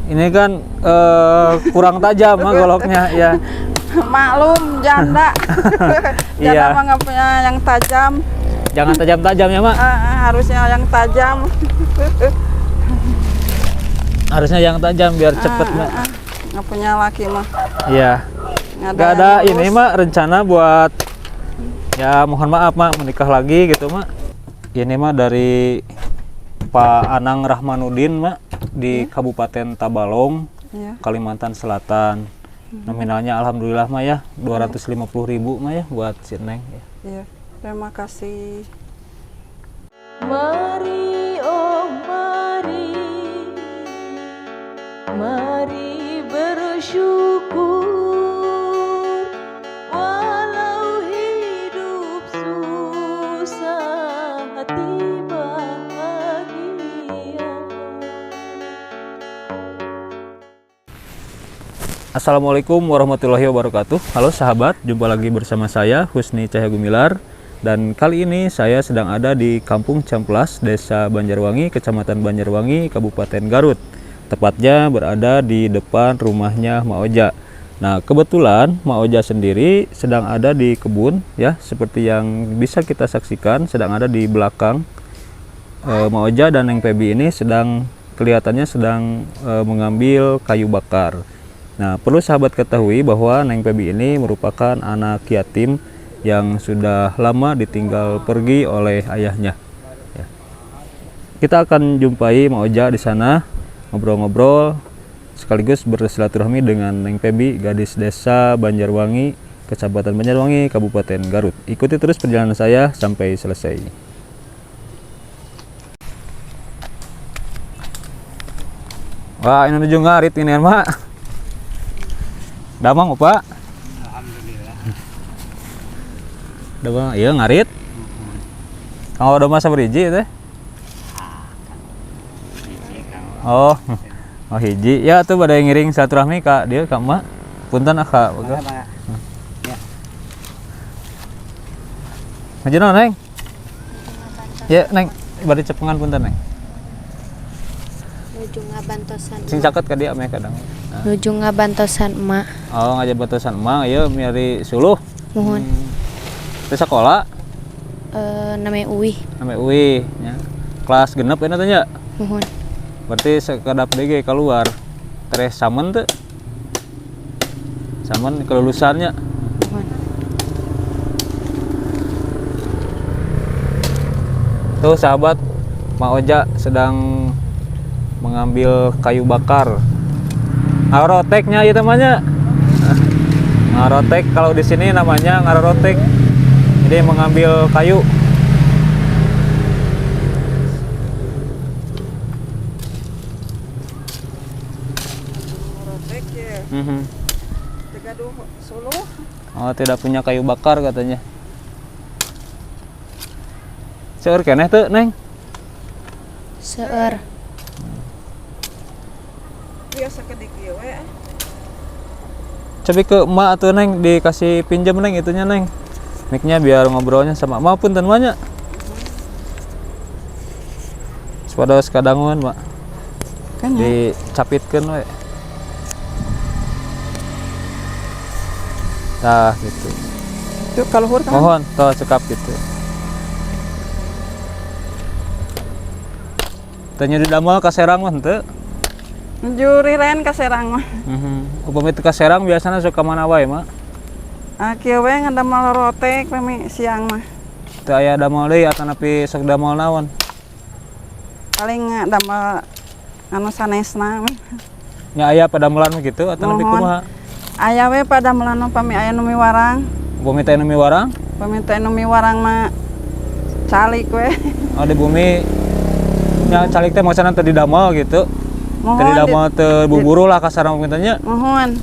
Ini kan kurang tajam mah goloknya ya. Maklum janda. Janda Iya. mah nggak punya yang tajam. Jangan tajam-tajam ya, Mak. Harusnya yang tajam. Harusnya yang tajam biar cepet, Mak. Nggak punya laki mah. Iya. Nggak ada yang ini, ngurus. Mak, rencana buat ya mohon maaf, Mak, menikah lagi gitu, Mak. Ini mah dari Pak Anang Rahmanuddin, Mak, di Kabupaten Tabalong, Iya. Kalimantan Selatan. Nominalnya alhamdulillah mah ya 250.000 mah ya buat si Neng ya. Iya. Terima kasih. Mari oh mari, mari bersyukur walau hidup susah hati bahagia. Assalamualaikum warahmatullahi wabarakatuh. Halo sahabat, jumpa lagi bersama saya Husni Cahya Gumilar. Dan kali ini saya sedang ada di Kampung Camplas, Desa Banjarwangi, Kecamatan Banjarwangi, Kabupaten Garut. Tepatnya berada di depan rumahnya Mak Oja. Nah, kebetulan Mak Oja sendiri sedang ada di kebun ya, seperti yang bisa kita saksikan sedang ada di belakang. Mak Oja dan Neng Pebi ini kelihatannya sedang mengambil kayu bakar. Nah, perlu sahabat ketahui bahwa Neng Pebi ini merupakan anak yatim yang sudah lama ditinggal pergi oleh ayahnya. Ya. Kita akan jumpai Mak Oja di sana, ngobrol-ngobrol, sekaligus bersilaturahmi dengan Neng Pebi, gadis desa Banjarwangi, Kecamatan Banjarwangi, Kabupaten Garut. Ikuti terus perjalanan saya sampai selesai. Wah, ini menuju ngarit ini, Mak. Damang, Pak. Alhamdulillah. Damang, iya ngarit. Kalau udah masa beriji teh. Oh, oh hiji. Ya tuh pada ngiring silaturahmi Kak dia Kak Mak. Punten Kak. Ya. Ngajena Neng. Ya Neng, bari cepengan punten Neng. Nuju ngabantosan Sing caket ka dia ame kadang. nuju ngabantosan emak Oh, ngajak batasan emang ieu miari suluh. mohon Teh sekolah namanya Uwi ame Uwi nya. Kelas genep eta teh nya. mohon Berarti sekedap DG keluar. Terus samen teh. Samen kelulusannya. mohon Tuh sahabat, Mak Oja sedang mengambil kayu bakar. Ngaroteknya itu namanya. Ngarotek kalau di sini namanya ngarotek. Jadi mengambil kayu. Rotek ya. Tegaduh Solo. Oh, tidak punya kayu bakar katanya. Seueur keneh teu, Neng? seueur Biasa kedik ieu we. Coba ke emak atau Neng dikasih pinjam Neng itunya Neng. Mic-nya biar ngobrolnya sama emak pun banyak. Sepada sekadangun, Mak. Kan ya. Dicapitkeun we. Tah gitu. Yuk kaluhur kan. Mohon tah cekap gitu. Tanya di damel ka Serang mah henteu. Juri ren ka Serang mah. Upami teu ka Serang biasana suka mana wae, Mak? Kieu we ngadamel rotek pami siang mah. Teu aya damel deui atanapi sok damel naon. Paling ngadamel anu sanesna. Nya aya padamelan mah kitu atanapi Mohon. kumaha? Aya we padamelan pami aya nu miwarang. Upami teh nu miwarang, Pami teh nu miwarang mah calik we. oh di bumi nya calik teh maksudna teu didamel gitu. Teu didamel teu buburu lah kasarna mintanya. Mohon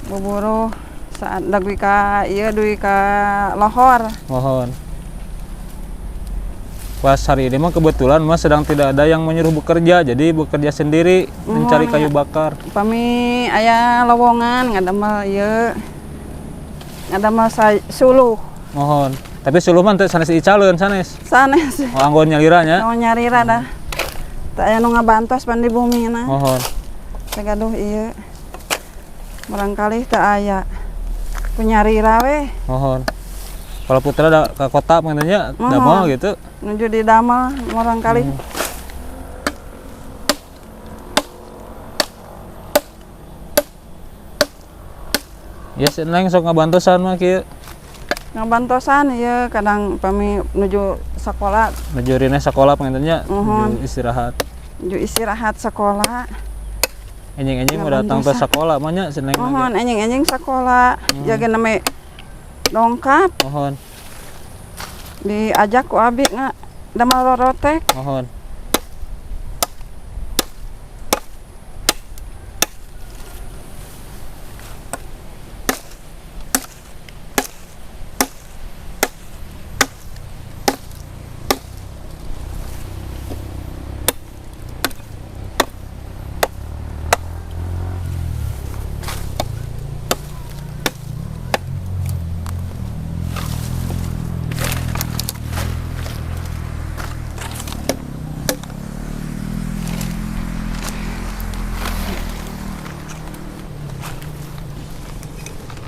buburu saat dagui ka ieu duwi ka lohor. Mohon. Pas hari ini mah kebetulan Mas sedang tidak ada yang menyuruh bekerja, jadi bekerja sendiri mencari kayu bakar. Pami aya lowongan ngadamel ieu. Ngadamel suluh. Mohon. Tapi suluh mah teu sanes icaleun sanes. Sanes. Oh, anggon nyalira nya. Mau nyari rada. Tak aya nu ngabantos pan di bumi na. Mohon. Tegaduh iya. Barangkali teu aya. Kunyari rawe Mohon. Kalau putra ada ke kota mengenanya damal gitu. menuju di Damal barangkali. Ya Neng sok ngabantosan mah kieu. Ngabantosan ieu kadang pami nuju sekolah, Menuju rina sekolah pengennya Mohon. istirahat. nuju istirahat sekolah. Enjing-enjing mau datang ke sekolah mah nya Neng. Mohon enjing-enjing sekolah. Jaga name dongkap Mohon. diajak ku abi nga Damal Rorotek. Mohon.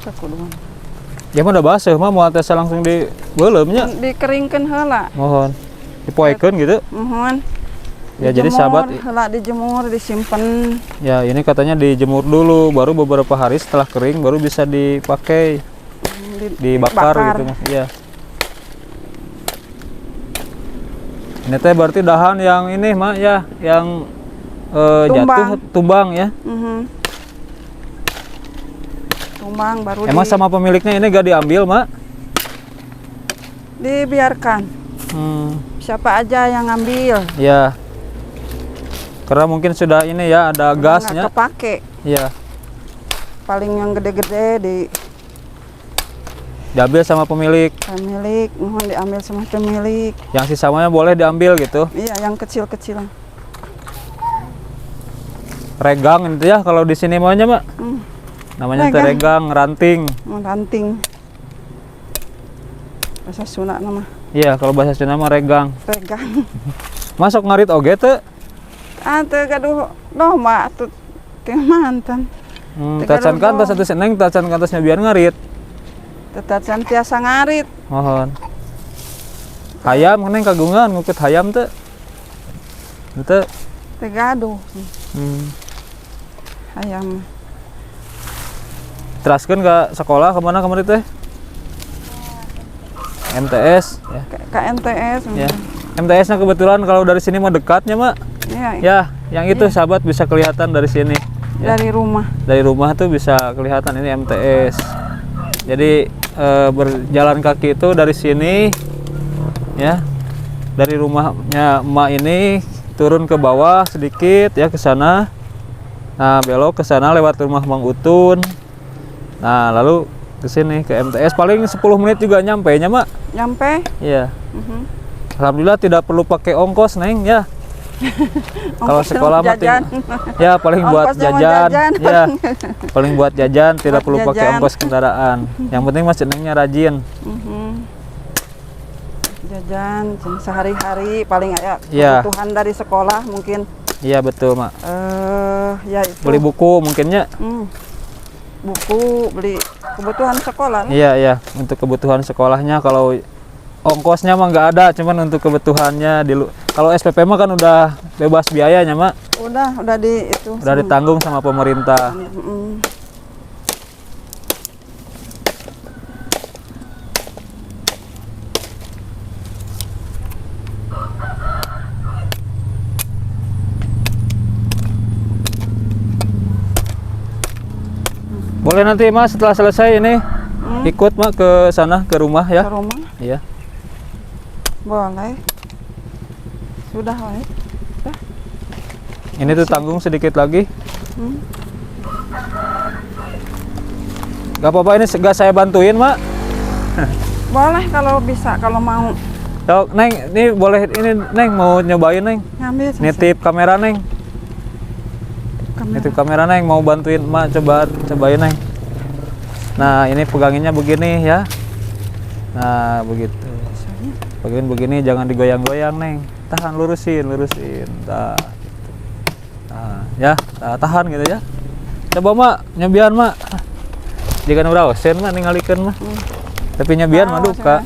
Sakuduan. Ya mah udah baseuh mah moal tes langsung di beuleum nya. Dikeringkeun heula. Mohon. Dipoekeun gitu. Mohon. Ya jadi sahabat, heula dijemur, disimpen. ya ini katanya dijemur dulu, baru beberapa hari setelah kering baru bisa dipakai, dibakar gitu mas. Iya. Ini teh berarti dahan yang ini mak ya, yang jatuh tumbang ya. Tumbang baru Emang sama pemiliknya ini gak diambil mak? dibiarkan. Siapa aja yang ngambil. Ya. Karena mungkin sudah ini ya ada gasnya. Nggak kepake. Iya. Paling yang gede-gede Diambil sama pemilik. pemilik, mohon diambil sama pemilik. Yang sisanya boleh diambil gitu. Iya, yang kecil-kecil. Regang itu ya kalau di sini maunya mak. Namanya teh regang, ranting. Ranting. Bahasa Sunda nama. Iya, kalau bahasa Sunda mah regang. Regang. Masuk ngarit oge teh. Teu gaduh domba tuh teh mantan. Tacan kantos satu seneng, tacan kantosnya biar ngarit. Tetacan tiasa ngarit. Mohon. Hayam keneng kagungan ngukut hayam teh. Teu. Teu gaduh. Ayam. Teraskeun ke sekolah kemana kemarin teh? MTS ya. Ke MTS. Ya. MTS-nya kebetulan kalau dari sini mah dekatnya mak. Iya. Ya, yang itu sahabat bisa kelihatan dari sini. Ya. Dari rumah. Dari rumah tuh bisa kelihatan ini MTS. Jadi berjalan kaki itu dari sini ya. Dari rumahnya emak ini turun ke bawah sedikit ya ke sana. Nah, belok ke sana lewat rumah Mang Utun. Nah, lalu ke sini ke MTS paling 10 menit juga nyampe nya, Mak. Nyampe? Iya. Alhamdulillah tidak perlu pakai ongkos, Neng, ya. Kalau sekolah mah ya paling buat jajan. Ya. Paling buat jajan, tidak perlu pakai ongkos kendaraan. Yang penting Mas Nengnya rajin. Jajan sehari-hari paling ya. Kebutuhan dari sekolah mungkin. Iya, betul, Mak. Ya itu. Beli buku mungkinnya. Buku, beli kebutuhan sekolah. Iya, iya, untuk kebutuhan sekolahnya. Kalau ongkosnya mah nggak ada, cuman untuk kebutuhannya kalau SPP mah kan udah bebas biayanya, Mak. Udah itu. Udah ditanggung sama pemerintah. Boleh nanti Mas setelah selesai ini ikut Mak ke sana ke rumah ya. Ke rumah? Iya. Boleh. Sudah, Wai. Ini tuh tanggung sedikit lagi. Gak apa-apa, ini gak saya bantuin, Mak. Boleh kalau bisa, kalau mau. Yuk, Neng, ini boleh ini Neng mau nyobain, Neng. Ngambil. Nitip kamera, Neng. Nitip kamera, Neng, mau bantuin Mak cobain, Neng. Nah, ini peganginnya begini ya. Nah, begitu. Bagian begini jangan digoyang-goyang, Neng. Tahan, lurusin. Nah. Ya, tahan gitu ya. Coba mak, nyabian mak. Jika nu sen mak ningalikeun mah. Tapi nyabian mah duka.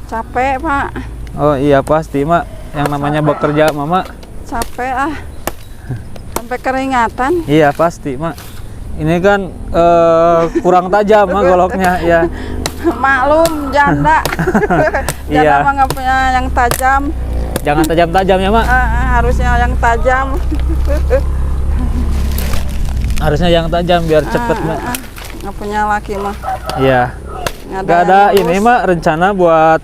Capek Pak, Oh iya pasti mak. Yang namanya bekerja mama. capek ah. Sampai keringatan. Iya pasti mak. Ini kan kurang tajam mak goloknya ya. Maklum janda. Janda Iya. mah nggak punya yang tajam. Jangan tajam-tajam ya mak. Harusnya yang tajam. Harusnya yang tajam biar cepet mak. Nggak punya laki mah. Iya. Nggak Gak ada yang ini ngurus. mak rencana buat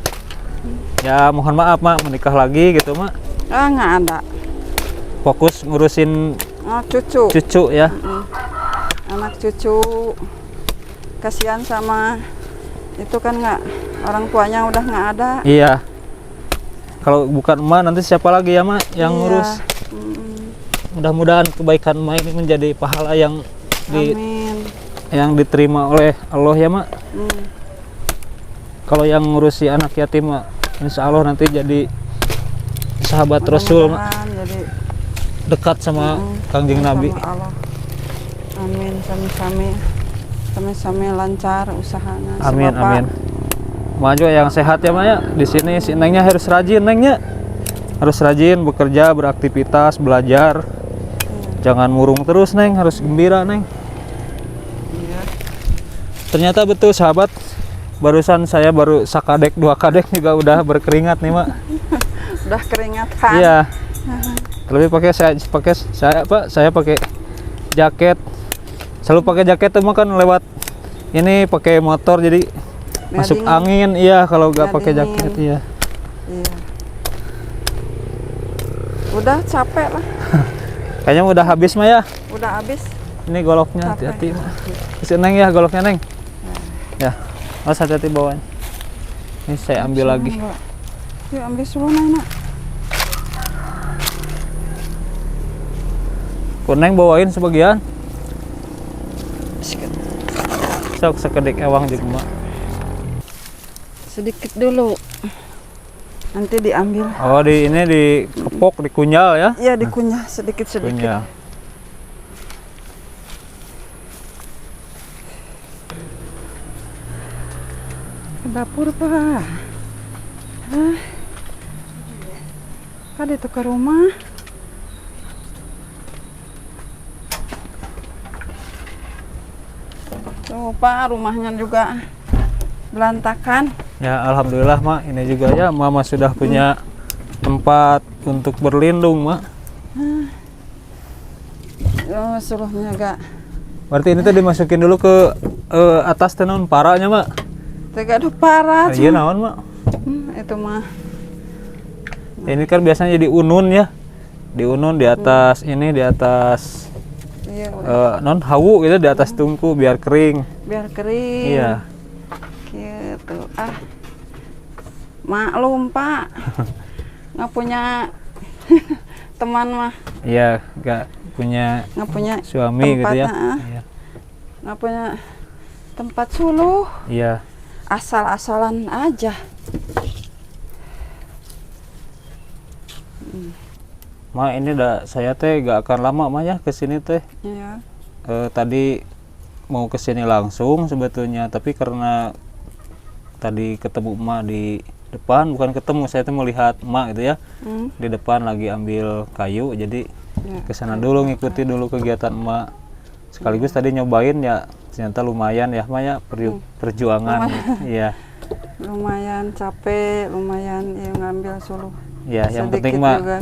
ya mohon maaf mak menikah lagi gitu mak. Nggak ada. Fokus ngurusin Oh, cucu. cucu ya. Anak cucu. Kasihan sama itu kan nggak, orang tuanya udah nggak ada. Iya. Kalau bukan emak nanti siapa lagi ya mak yang Iya. ngurus. Mudah-mudahan kebaikan emak ini menjadi pahala yang Amin. yang diterima oleh Allah ya mak. Hmm. Kalau yang ngurusi anak yatim mak, insya Allah nanti jadi sahabat Rasul mak, Mudah-mudahan jadi dekat sama Kangjeng sama Nabi. Allah. Amin. Sami-sami lancar usahanya. Si Amin Bapak. amin. Mak juga yang sehat ya mak ya. Di sini si nengnya harus rajin nengnya. Harus rajin bekerja, beraktivitas, belajar. Jangan murung terus neng, harus gembira neng. Iya. Ternyata betul sahabat. Barusan saya baru sakadek 2 kadek juga udah berkeringat nih mak. Udah keringatan. Iya. Lebih saya pakai jaket. Selalu pakai jaket tuh mah kan lewat ini pakai motor jadi masuk dingin. angin. Iya kalau nggak Nggak pakai dingin. jaket iya. Iya. Udah capek lah. Kayaknya udah habis mah ya. Udah habis. Ini goloknya Capek. hati-hati mah. Kasih neng ya goloknya neng. Ya. Mas hati-hati bawanya. Ini saya ambil lagi. Yuk ambil suruh Nana. Kuneng bawain sebagian. Sok sekedek ewang juga mak. Sedikit dulu. Nanti diambil. Oh di ini dikepok, dikunyal ya. Iya dikunyah sedikit-sedikit. Kunyal. Ke dapur Pak. Hah? Kan itu ke rumah. Tuh Pak, rumahnya juga berantakan. Ya alhamdulillah mak, ini juga ya mama sudah punya tempat untuk berlindung mak. Oh, suruhnya agak Berarti ini tuh dimasukin dulu ke atas tenon paranya mak. tega ada parah. Iya naon mak. Itu mah Ini kan biasanya jadi unun ya. Diunun di atas ini di atas iya non hawu gitu di atas tungku biar kering. biar kering. Iya. Gitu. Maklum Pak. Nggak punya teman mah, Iya, nggak punya nggak punya suami gitu ya. tempatnya, Iya. nggak punya tempat suluh, Iya. asal-asalan aja. Ma ini saya teh gak akan lama mah ya kesini teh. Iya. Tadi mau kesini langsung sebetulnya, tapi karena tadi ketemu emak di depan, bukan ketemu, saya tuh melihat emak gitu ya di depan lagi ambil kayu, jadi Ya. kesana dulu ngikuti dulu kegiatan emak, sekaligus tadi nyobain ya ternyata lumayan ya emak ya perjuangan gitu. Iya. Lumayan capek, lumayan ya ngambil suluh. Ya yang Sedikit penting mak juga.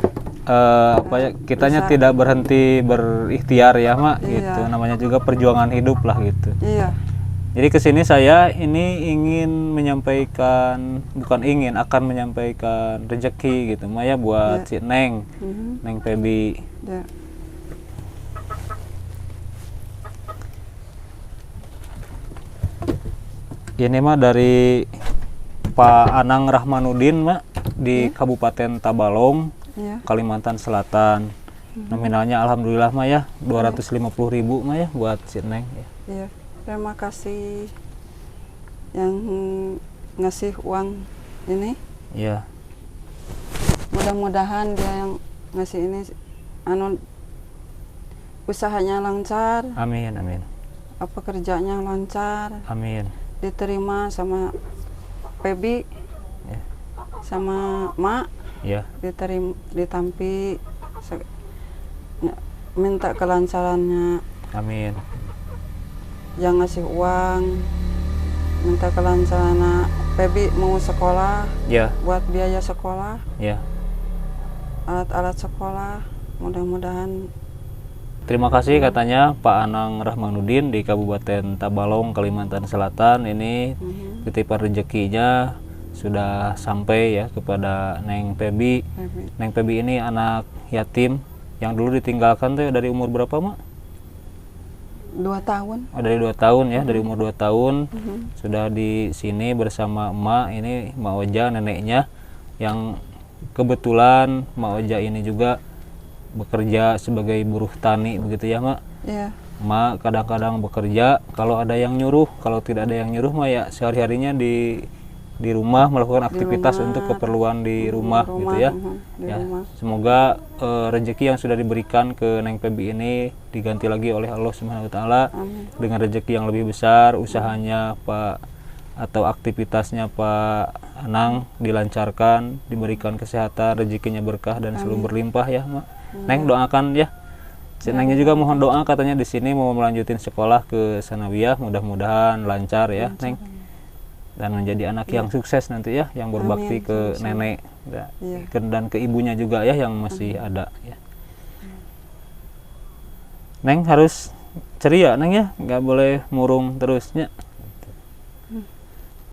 apa ya kitanya Bisa. tidak berhenti berikhtiar ya mak Iya. gitu, namanya juga perjuangan hidup lah gitu. Iya. Jadi kesini saya ini ingin menyampaikan, bukan ingin, akan menyampaikan rezeki gitu Maya buat si Neng, Neng Febi. Ya. Ini mah dari Pak Anang Rahmanuddin mak di Kabupaten Tabalong, Iya. Kalimantan Selatan. Nominalnya alhamdulillah mah ya 250.000 mah ya buat si Neng. Iya. Terima kasih yang ngasih uang ini. Iya. Mudah-mudahan dia yang ngasih ini anu usahanya lancar, Amin, amin. apa kerjanya lancar, Amin. diterima sama Pebi, Ya. sama Mak, Ya. ditampi, minta kelancarannya, Amin. yang ngasih uang, minta kelancaran Pebi mau sekolah, Ya. buat biaya sekolah, Ya. alat-alat sekolah, mudah-mudahan. Terima kasih katanya Pak Anang Rahmanuddin di Kabupaten Tabalong, Kalimantan Selatan. Ini titipan rezekinya sudah sampai ya kepada Neng Pebi. Pebi. Neng Pebi ini anak yatim yang dulu ditinggalkan tuh dari umur berapa, Mak? 2 tahun. Oh, dari 2 tahun ya, dari umur 2 tahun sudah di sini bersama emak. Ini Mak Oja, neneknya, yang kebetulan Mak Oja ini juga bekerja sebagai buruh tani begitu ya, Mak. Iya, Mak kadang-kadang bekerja kalau ada yang nyuruh, kalau tidak ada yang nyuruh mah ya sehari-harinya di rumah melakukan aktivitas rumah. untuk keperluan di rumah, gitu ya. di Ya, rumah. semoga rezeki yang sudah diberikan ke Neng Pebi ini diganti lagi oleh Allah Subhanahu wa taala Amin. dengan rezeki yang lebih besar, usahanya Pak atau aktivitasnya Pak Anang dilancarkan, diberikan kesehatan, rezekinya berkah dan selalu berlimpah ya, Mak. Neng doakan ya. Nengnya juga mohon doa, katanya di sini mau melanjutin sekolah ke sanawiyah, mudah-mudahan lancar ya, Neng. Dan menjadi anak yang sukses nanti ya, yang berbakti Amin, ke sama-sama. nenek ya, Iya. dan ke ibunya juga ya yang masih ada ya. Neng harus ceria, Neng ya, nggak boleh murung terusnya.